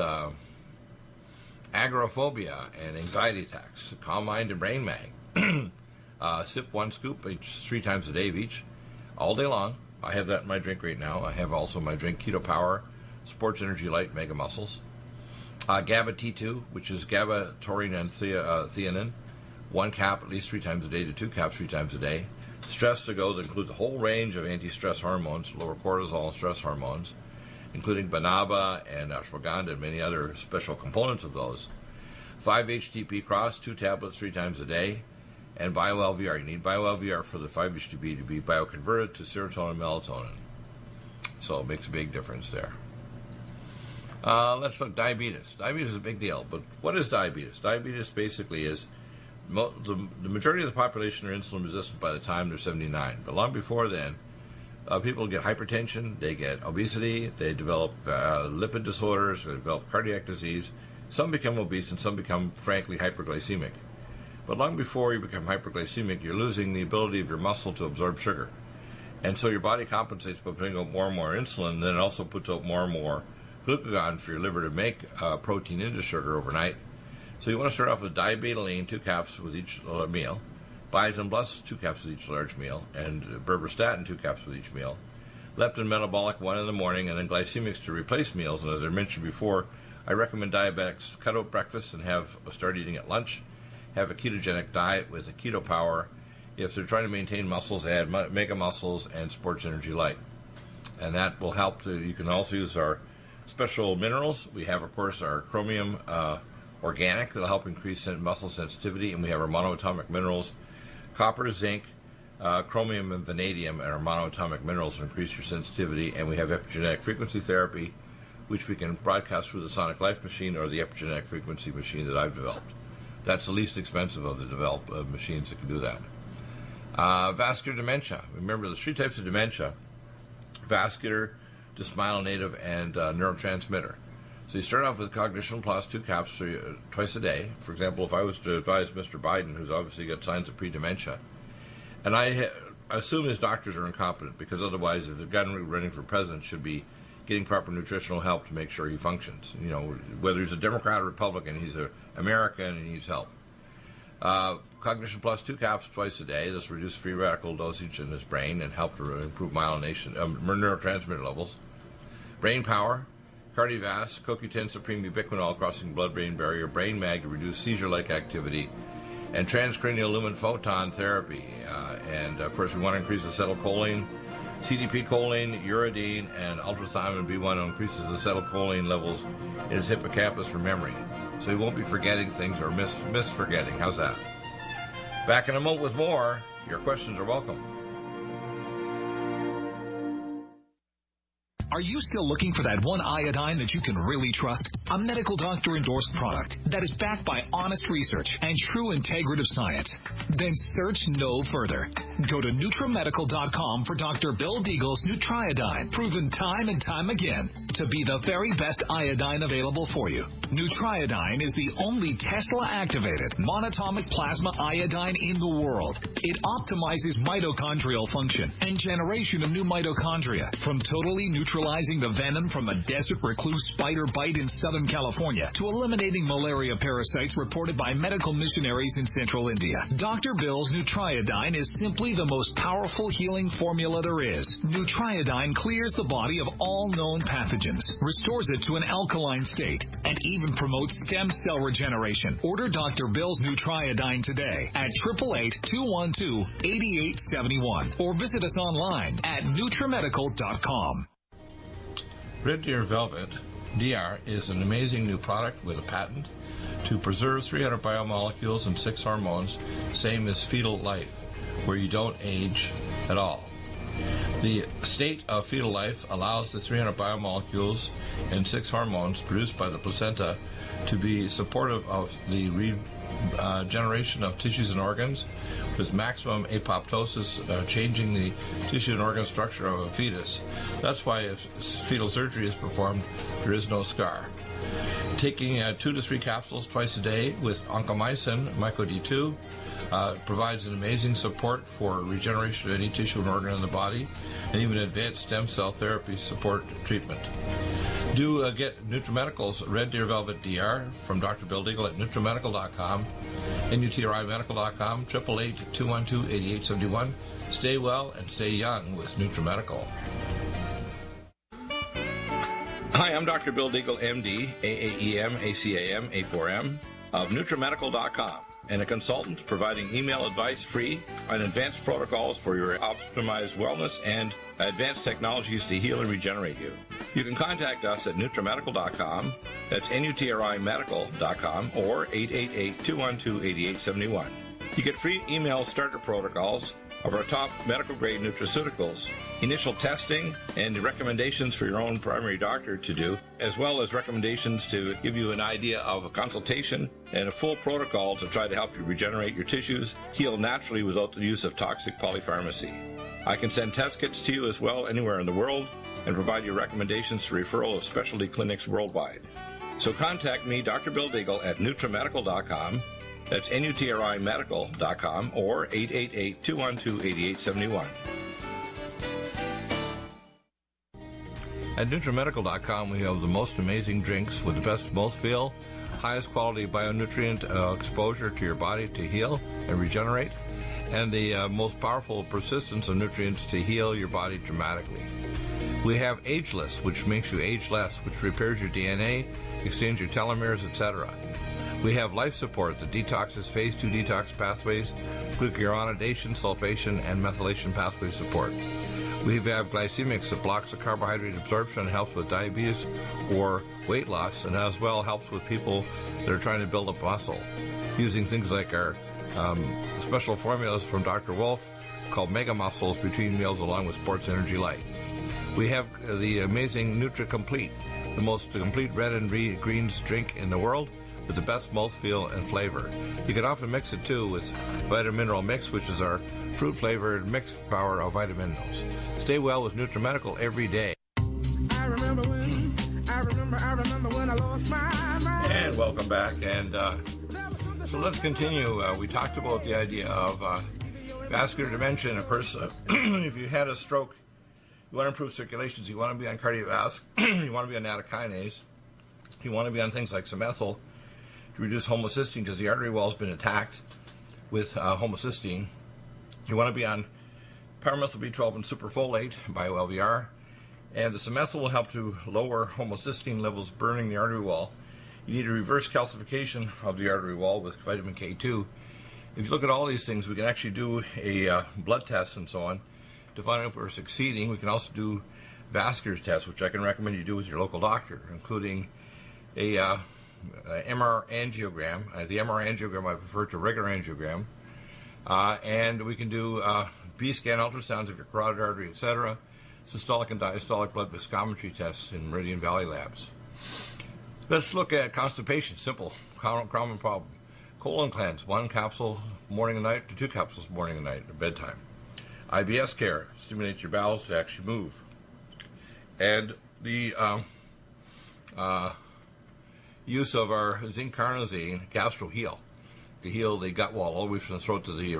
agoraphobia and anxiety attacks. Calm Mind and Brain Mag. Sip 1 scoop 3 times a day of each, all day long. I have that in my drink right now. I have also my drink Keto Power, Sports Energy Light, Mega Muscles. GABA T2, which is GABA, taurine, and theanine. 1 cap at least 3 times a day to 2 caps 3 times a day. Stress to Go, that includes a whole range of anti-stress hormones, lower cortisol and stress hormones, including Banaba and ashwagandha and many other special components of those. 5-HTP Cross, 2 tablets 3 times a day. And BioLVR. You need BioLVR for the 5-HTP to be bioconverted to serotonin and melatonin. So it makes a big difference there. Let's look diabetes. Diabetes is a big deal, but what is diabetes? Diabetes basically is the majority of the population are insulin resistant by the time they're 79. But long before then, people get hypertension, they get obesity, they develop lipid disorders, they develop cardiac disease. Some become obese and some become, frankly, hyperglycemic. But long before you become hyperglycemic, you're losing the ability of your muscle to absorb sugar. And so your body compensates by putting out more and more insulin, and then it also puts out more and more glucagon for your liver to make protein into sugar overnight. So you want to start off with diabetoline, 2 caps with each meal, biotin plus 2 caps with each large meal, and berberstatin, 2 caps with each meal, leptin metabolic 1 in the morning, and then glycemics to replace meals. And as I mentioned before, I recommend diabetics cut out breakfast and start eating at lunch. Have a ketogenic diet with a Keto Power. If they're trying to maintain muscles, add Mega Muscles and Sports Energy Light. And that will help you can also use our special minerals. We have, of course, our chromium organic that will help increase muscle sensitivity. And we have our monoatomic minerals, copper, zinc, chromium, and vanadium, and our monoatomic minerals to increase your sensitivity. And we have epigenetic frequency therapy, which we can broadcast through the Sonic Life machine or the epigenetic frequency machine that I've developed. That's the least expensive of the developed machines that can do that. Vascular dementia. Remember, there's 3 types of dementia: vascular, dysmyelinative, and neurotransmitter. So you start off with Cognition Plus, 2 caps twice a day. For example, if I was to advise Mr. Biden, who's obviously got signs of pre-dementia, and I assume his doctors are incompetent, because otherwise, if the guy running for president should be getting proper nutritional help to make sure he functions. You know, whether he's a Democrat or Republican, he's an American and he needs help. Cognition Plus, 2 caps twice a day. This reduces free radical dosage in his brain and help to improve myelination, neurotransmitter levels. Brain Power, Cardiovasc, CoQ10 Supreme Ubiquinol crossing the blood-brain barrier, Brain Mag to reduce seizure-like activity, and transcranial lumen photon therapy. And of course, we want to increase acetylcholine, CDP choline, uridine, and ultrathymine B1 increases acetylcholine levels in his hippocampus for memory. So he won't be forgetting things or misforgetting. How's that? Back in a moment with more. Your questions are welcome. Are you still looking for that one iodine that you can really trust? A medical doctor endorsed product that is backed by honest research and true integrative science? Then search no further. Go to NutriMedical.com for Dr. Bill Deagle's Nutriodine, proven time and time again to be the very best iodine available for you. Nutriodine is the only Tesla-activated monatomic plasma iodine in the world. It optimizes mitochondrial function and generation of new mitochondria, from totally neutralizing the venom from a desert recluse spider bite in Southern California to eliminating malaria parasites reported by medical missionaries in central India. Dr. Bill's Nutriodine is simply the most powerful healing formula there is. Nutriodine clears the body of all known pathogens, restores it to an alkaline state, and even promotes stem cell regeneration. Order Dr. Bill's Nutriodine today at 888-212-8871 or visit us online at NutriMedical.com. Red Deer Velvet DR is an amazing new product with a patent to preserve 300 biomolecules and 6 hormones, same as fetal life, where you don't age at all. The state of fetal life allows the 300 biomolecules and 6 hormones produced by the placenta to be supportive of the regeneration of tissues and organs, with maximum apoptosis, changing the tissue and organ structure of a fetus. That's why if fetal surgery is performed, there is no scar. Taking 2 to 3 capsules twice a day with oncomycin, myco-D2, provides an amazing support for regeneration of any tissue and organ in the body, and even advanced stem cell therapy support treatment. Do get NutriMedical's Red Deer Velvet DR from Dr. Bill Deagle at NutriMedical.com, NutriMedical.com, 888-212-8871. Stay well and stay young with NutriMedical. Hi, I'm Dr. Bill Deagle, MD, AAEM, ACAM, A4M, of NutriMedical.com, and a consultant providing email advice free on advanced protocols for your optimized wellness and advanced technologies to heal and regenerate you. You can contact us at NutriMedical.com, that's NutriMedical.com, or 888-212-8871. You get free email starter protocols of our top medical-grade nutraceuticals, initial testing, and recommendations for your own primary doctor to do, as well as recommendations to give you an idea of a consultation and a full protocol to try to help you regenerate your tissues, heal naturally without the use of toxic polypharmacy. I can send test kits to you as well anywhere in the world and provide you recommendations to referral of specialty clinics worldwide. So contact me, Dr. Bill Deagle, at NutriMedical.com. That's NutriMedical.com, or 888-212-8871. At NutriMedical.com, we have the most amazing drinks with the best mouthfeel, highest quality bionutrient exposure to your body to heal and regenerate, and the most powerful persistence of nutrients to heal your body dramatically. We have Ageless, which makes you age less, which repairs your DNA, extends your telomeres, etc. We have Life Support that detoxes phase 2 detox pathways, glucuronidation, sulfation, and methylation pathway support. We have Glycemics that blocks the carbohydrate absorption and helps with diabetes or weight loss, and as well helps with people that are trying to build up muscle, using things like our special formulas from Dr. Wolf called Mega Muscles between meals along with Sports Energy Light. We have the amazing Nutri-Complete, the most complete red and greens drink in the world, with the best mouthfeel and flavor. You can often mix it too with Vitamin Mineral Mix, which is our fruit-flavored mixed power of vitamin minerals. Stay well with NutriMedical every day. I remember when I lost my mind. And welcome back. And so let's continue. We talked about the idea of vascular dementia in a person. If you had a stroke, you want to improve circulations, you want to be on cardiovascular, you want to be on nattokinase, you want to be on things like Cimethyl to reduce homocysteine because the artery wall has been attacked with homocysteine. You want to be on paramethyl B12 and superfolate, bio-LVR, and the Cimethyl will help to lower homocysteine levels burning the artery wall. You need a reverse calcification of the artery wall with vitamin K2. If you look at all these things, we can actually do a blood test and so on to find out if we're succeeding. We can also do vascular tests, which I can recommend you do with your local doctor, including a MR angiogram. The MR angiogram I prefer to regular angiogram. And we can do B-scan ultrasounds of your carotid artery, etc., systolic and diastolic blood viscometry tests in Meridian Valley Labs. Let's look at constipation. Simple, common problem. Colon cleanse, 1 capsule morning and night to 2 capsules morning and night at bedtime. IBS care, stimulates your bowels to actually move. And the use of our zinc carnosine gastro heal to heal the gut wall all the way from the throat to the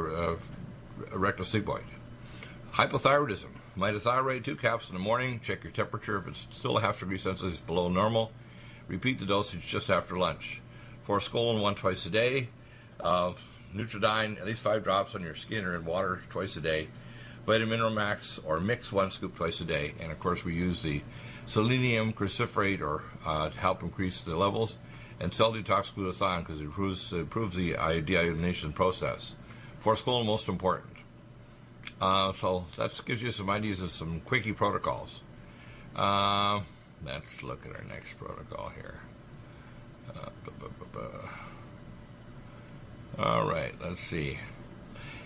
rectal sigmoid. Hypothyroidism, mitothyroid, 2 caps in the morning. Check your temperature. If it's still a half degree Celsius below normal, repeat the dosage just after lunch. Forskolin, 1 twice a day. Nutridyne, at least 5 drops on your skin or in water twice a day. Vitamin Max or Mix, 1 scoop twice a day. And of course, we use the selenium cruciferate to help increase the levels, and cell detox glutathione because it improves the deiodination process. Forskolin, most important. So that gives you some ideas of some quickie protocols. Let's look at our next protocol here. All right, let's see.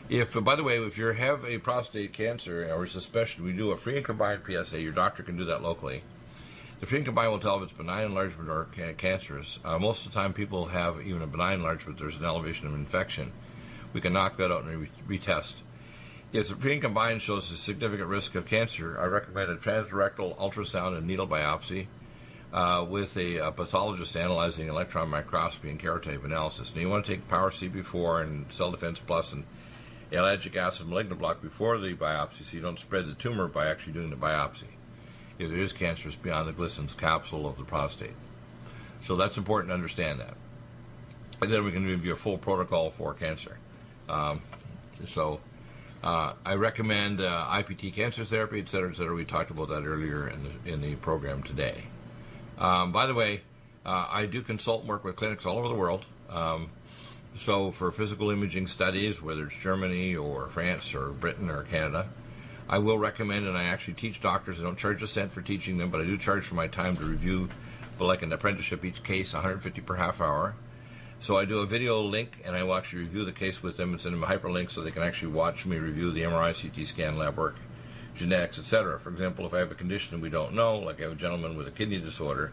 By the way, if you have a prostate cancer or suspicion, we do a free and combined PSA. Your doctor can do that locally. The free and combined will tell if it's benign enlargement or cancerous. Most of the time, people have even a benign enlargement. There's an elevation of infection. We can knock that out and retest. If the free and combined shows a significant risk of cancer, I recommend a transrectal ultrasound and needle biopsy with a pathologist analyzing electron microscopy and karyotype analysis. Now, you want to take Power C4 and Cell Defense Plus and ellagic acid malignant block before the biopsy so you don't spread the tumor by actually doing the biopsy if there is cancer beyond the Glisson's capsule of the prostate. So that's important to understand that. And then we can give you a full protocol for cancer. I recommend IPT cancer therapy, et cetera, et cetera. We talked about that earlier in the program today. By the way, I do consult and work with clinics all over the world. So for physical imaging studies, whether it's Germany or France or Britain or Canada, I will recommend, and I actually teach doctors. I don't charge a cent for teaching them, but I do charge for my time to review, like an apprenticeship, each case, $150 per half hour. So I do a video link, and I will actually review the case with them and send them a hyperlink so they can actually watch me review the MRI, CT scan, lab work, genetics, etc. For example, if I have a condition we don't know, like I have a gentleman with a kidney disorder,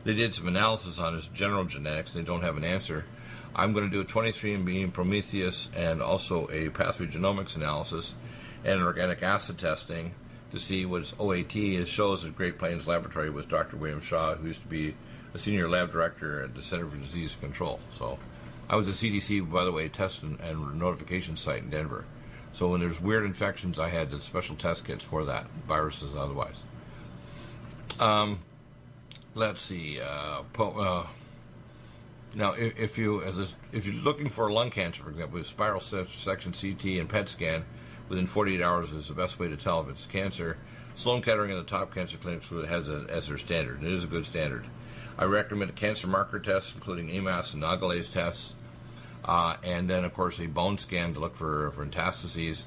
they did some analysis on his general genetics, and they don't have an answer. I'm going to do a 23andMe, Prometheus, and also a pathway genomics analysis and an organic acid testing to see what his OAT shows at Great Plains Laboratory with Dr. William Shaw, who used to be a senior lab director at the Center for Disease Control. So I was a CDC, by the way, test and notification site in Denver. So when there's weird infections, I had the special test kits for that, viruses and otherwise. Let's see. Now, if you're looking for lung cancer, for example, with spiral section CT and PET scan, within 48 hours is the best way to tell if it's cancer. Sloan Kettering and the top cancer clinics has it as their standard. It is a good standard. I recommend a cancer marker test, including AMAS and Nagelase tests, and then, of course, a bone scan to look for metastases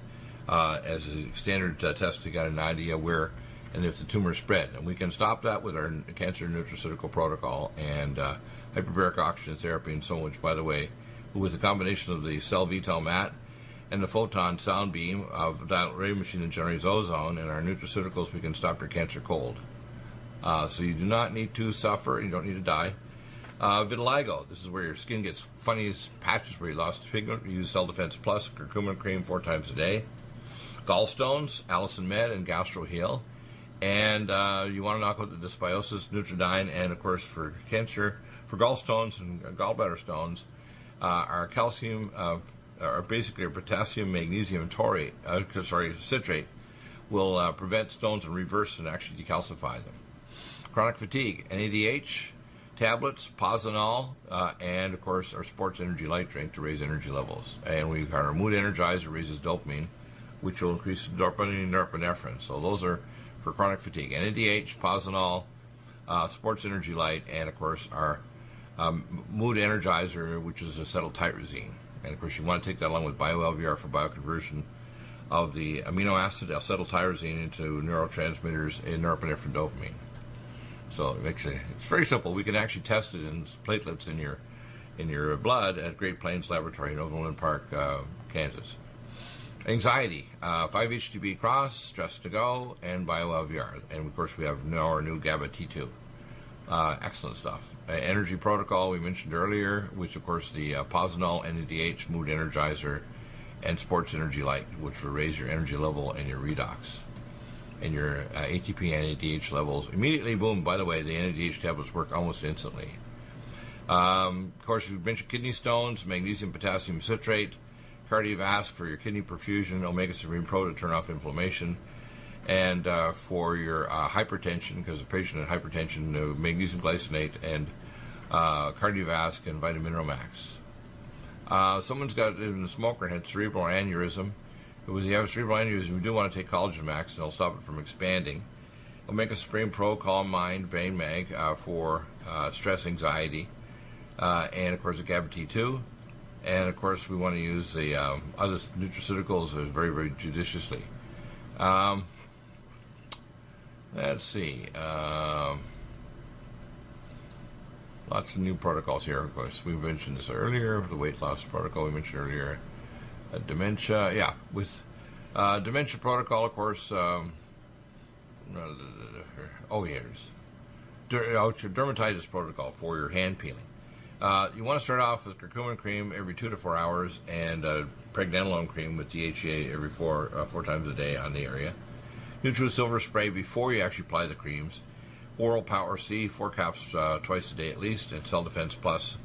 as a standard test to get an idea where and if the tumor spread. And we can stop that with our cancer nutraceutical protocol and hyperbaric oxygen therapy and so on, which, by the way, with a combination of the Cell Vital mat and the photon sound beam of the ray machine that generates ozone and our nutraceuticals, we can stop your cancer cold. So you do not need to suffer, you don't need to die. Vitiligo, this is where your skin gets funny patches where you lost pigment. You use Cell Defense Plus, curcumin cream 4 times a day. Gallstones, Allison Med and Gastro Heal. And you want to knock out the dysbiosis, Nutridyne, and of course for cancer, for gallstones and gallbladder stones, our calcium, or basically our potassium, magnesium, citrate will prevent stones and reverse and actually decalcify them. Chronic fatigue, NADH, tablets, Pozanol, and of course our sports energy light drink to raise energy levels. And we've got our mood energizer, raises dopamine, which will increase dopamine and norepinephrine. So those are for chronic fatigue. NADH, Pozanol, sports energy light, and of course our mood energizer, which is acetyltyrosine. And of course you want to take that along with BioLVR for bioconversion of the amino acid acetyltyrosine into neurotransmitters in norepinephrine, dopamine. So it's very simple. We can actually test it in platelets in your blood at Great Plains Laboratory in Overland Park, Kansas. Anxiety, 5-HTP cross, stress to go, and BioLVR. And of course, we have now our new GABA T2. Excellent stuff. Energy protocol we mentioned earlier, which of course the Posinol, NADH, Mood Energizer, and Sports Energy Light, which will raise your energy level and your redox. And your ATP and NADH levels immediately, boom. By the way, the NADH tablets work almost instantly. Of course, we've mentioned kidney stones, magnesium potassium citrate, cardiovasc for your kidney perfusion, omega-3 pro to turn off inflammation, and for your hypertension, because the patient had hypertension, magnesium glycinate, and cardiovasc and vitamin Max. Someone's got in a smoker and had cerebral aneurysm. If you have a cerebral aneurysm, you do want to take Collagen Max, and it'll stop it from expanding. Omega Supreme Pro, Calm Mind, Brain Mag for stress, anxiety, and of course the GABA T2. And of course, we want to use the other nutraceuticals very, very judiciously. Let's see. Lots of new protocols here, of course. We mentioned this earlier, the weight loss protocol we mentioned earlier. Dementia, yeah. With dementia protocol, of course, here's dermatitis protocol for your hand peeling. You want to start off with curcumin cream every 2 to 4 hours and pregnenolone cream with DHEA every four times a day on the area. Nutrisilver spray before you actually apply the creams. Oral Power C, 4 caps twice a day at least, and Cell Defense Plus,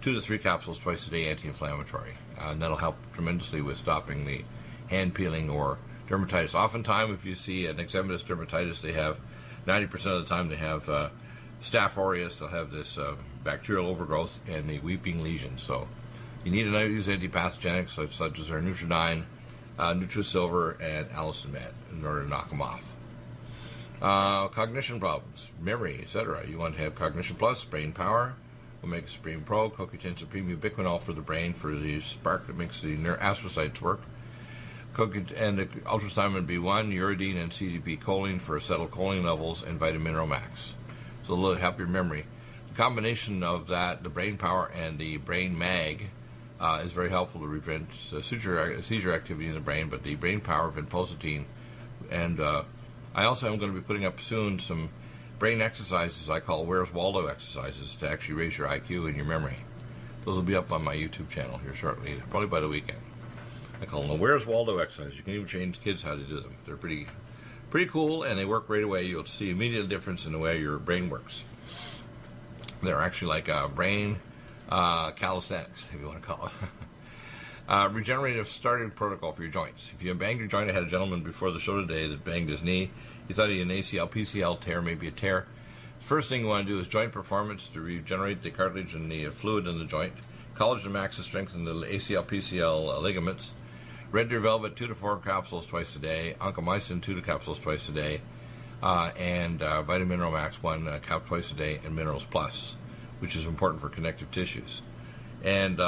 2 to 3 capsules twice a day, anti-inflammatory. And that'll help tremendously with stopping the hand peeling or dermatitis. Oftentimes, if you see an eczematous dermatitis, they have 90% of the time they have Staph aureus. They'll have this bacterial overgrowth and the weeping lesions. So you need to use antipathogenics such as our Nutridyne, Nutrisilver, and Allicin Med in order to knock them off. Cognition problems, memory, etc. You want to have Cognition Plus, Brain Power, Omega Supreme Pro, CoQ10 Supreme Ubiquinol for the brain for the spark that makes the astrocytes work. And the ultrasound B1, uridine, and CDP choline for acetylcholine levels, and vitamin Max. So it'll help your memory. The combination of that, the Brain Power and the Brain Mag, is very helpful to prevent seizure activity in the brain. But the Brain Power, vinpocetine, and I also am going to be putting up soon some brain exercises I call Where's Waldo exercises to actually raise your IQ and your memory. Those will be up on my YouTube channel here shortly, probably by the weekend. I call them the Where's Waldo exercises. You can even train kids how to do them. They're pretty cool, and they work right away. You'll see immediate difference in the way your brain works. They're actually like brain calisthenics, if you want to call it. Regenerative starting protocol for your joints. If you banged your joint, I had a gentleman before the show today that banged his knee. He thought he had an ACL, PCL tear, maybe a tear. First thing you want to do is joint performance to regenerate the cartilage and the fluid in the joint. Collagen Max to strengthen the ACL, PCL ligaments. Red Deer Velvet, 2 to 4 capsules twice a day. Oncomycin, 2 capsules twice a day. And Vitamin Max, 1 cap twice a day. And Minerals Plus, which is important for connective tissues. And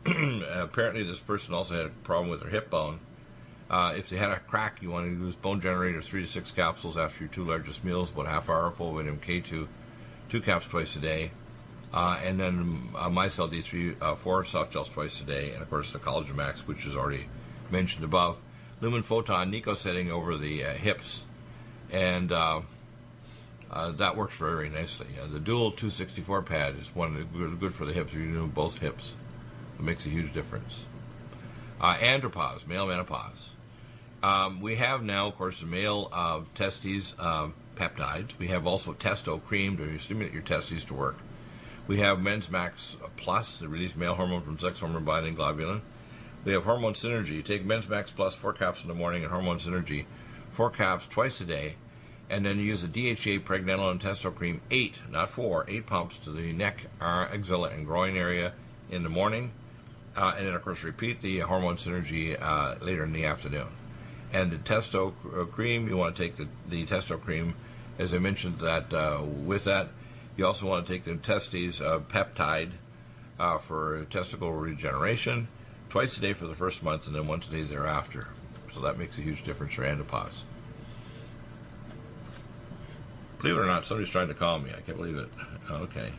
apparently this person also had a problem with their hip bone. If they had a crack, you want to use Bone Generator 3 to 6 capsules after your 2 largest meals, about half hour, full vitamin K2, 2 caps twice a day. And then Micelle D3, 4 soft gels twice a day. And of course the Collagen Max, which is already mentioned above. Lumen Photon Nico setting over the hips. And that works very, very nicely. The dual 264 pad is good for the hips. If you do both hips, it makes a huge difference. Andropause, male menopause. We have now, of course, the male testes peptides. We have also Testo cream to stimulate your testes to work. We have Men's Max Plus to release male hormone from sex hormone binding globulin. We have Hormone Synergy. You take Men's Max Plus 4 caps in the morning and Hormone Synergy 4 caps twice a day. And then you use the DHA, pregnenolone, and Testo cream 8, not 4, 8 pumps to the neck, axilla, and groin area in the morning. And then, of course, repeat the Hormone Synergy later in the afternoon. And the Testo cream, you want to take the Testo cream, as I mentioned, that with that, you also want to take the testes peptide for testicle regeneration twice a day for the first month and then once a day thereafter. So that makes a huge difference for andropause. Believe it or not, somebody's trying to call me. I can't believe it. Okay.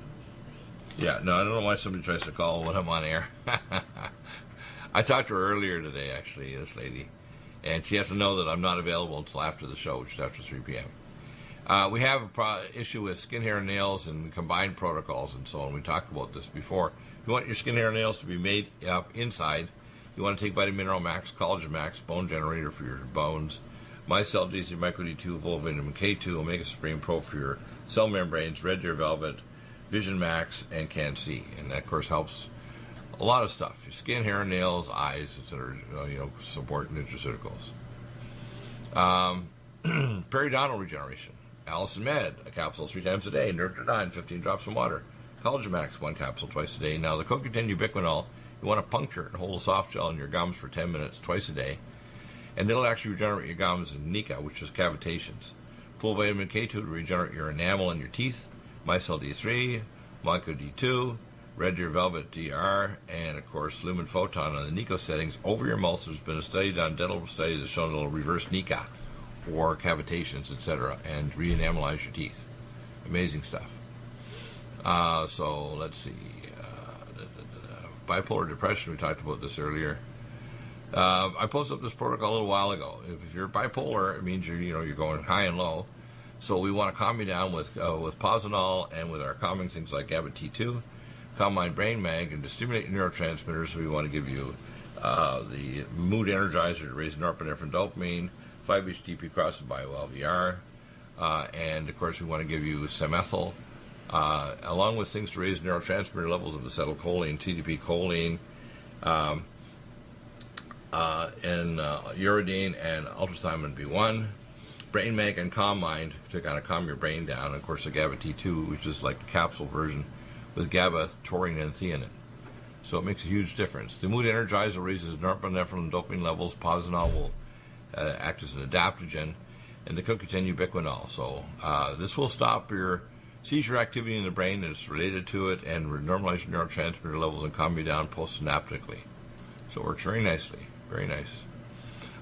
Yeah, no, I don't know why somebody tries to call when I'm on air. I talked to her earlier today, actually, this lady. And she has to know that I'm not available until after the show, which is after 3 p.m. We have an issue with skin, hair, and nails and combined protocols and so on. We talked about this before. You want your skin, hair, and nails to be made up inside. You want to take Vitamin Mineral Max, Collagen Max, Bone Generator for your bones, MyCell D3, Micro D2, Full Vitamin K2, Omega Supreme Pro for your cell membranes, Red Deer Velvet, Vision Max, and Can-C. And that, of course, helps a lot of stuff. Your skin, hair, nails, eyes, etc. Support nutraceuticals. Periodontal regeneration. Allison Med, a capsule 3 times a day. Nerve 15 drops in water. Collagen Max, 1 capsule twice a day. Now, the CoQ10 ubiquinol, you want to puncture it and hold a soft gel in your gums for 10 minutes twice a day. And it'll actually regenerate your gums and NICA, which is cavitations. Full Vitamin K2 to regenerate your enamel and your teeth. MyCell D3, Micro D2, Red Deer Velvet DR, and of course Lumen Photon on the NICO settings over your mouth. There's been a study done, dental study that's shown it'll reverse NICA or cavitations, etc., and re-enamelize your teeth. Amazing stuff. So let's see. Bipolar depression, we talked about this earlier. I posted up this protocol a little while ago. If you're bipolar, it means you're going high and low. So we want to calm you down with Posinol and with our calming things like GABA T2, Calm Mind Brain Mag, and to stimulate neurotransmitters. So we want to give you the mood energizer to raise norepinephrine, dopamine, 5-HTP crossed by LVR, and of course we want to give you Semethyl, along with things to raise neurotransmitter levels of acetylcholine, TDP choline, and uridine and ultrathymine B1, Brain Mag and Calm Mind to kind of calm your brain down. And of course, the GABA T2, which is like the capsule version with GABA, taurine, and theanine. So it makes a huge difference. The mood energizer raises norepinephrine and dopamine levels. Posinol will act as an adaptogen, and the CoQ10 ubiquinol. So this will stop your seizure activity in the brain that's related to it and normalize your neurotransmitter levels and calm you down postsynaptically. So it works very nicely. Very nice.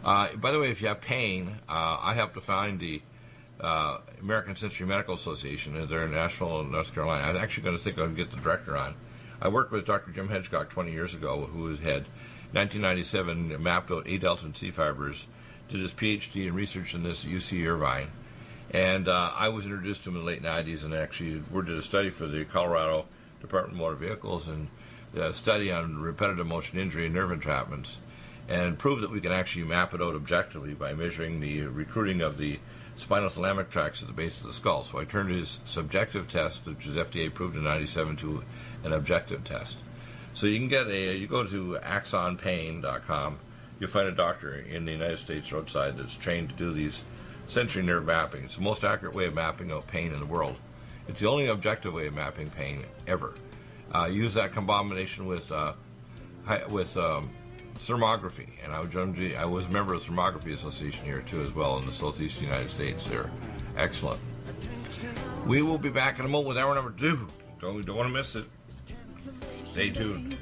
By the way, if you have pain, I helped to find the American Sensory Medical Association. They're in Nashville, North Carolina. I'm actually going to think I'm going to get the director on. I worked with Dr. Jim Hedgecock 20 years ago, who had 1997 mapped out A delta and C fibers, did his PhD in research in this at UC Irvine. And I was introduced to him in the late 90s and actually did a study for the Colorado Department of Motor Vehicles and a study on repetitive motion injury and nerve entrapments, and proved that we can actually map it out objectively by measuring the recruiting of the spinal thalamic tracts at the base of the skull. So I turned his subjective test, which is FDA approved in 97, to an objective test. So you can get you go to axonpain.com, you'll find a doctor in the United States roadside that's trained to do these sensory nerve mapping. It's the most accurate way of mapping out pain in the world. It's the only objective way of mapping pain ever. Use that combination with thermography, and I was a member of the Thermography Association here too as well in the Southeast United States. They're excellent. We will be back in a moment with hour number 2. Don't want to miss it. Stay tuned.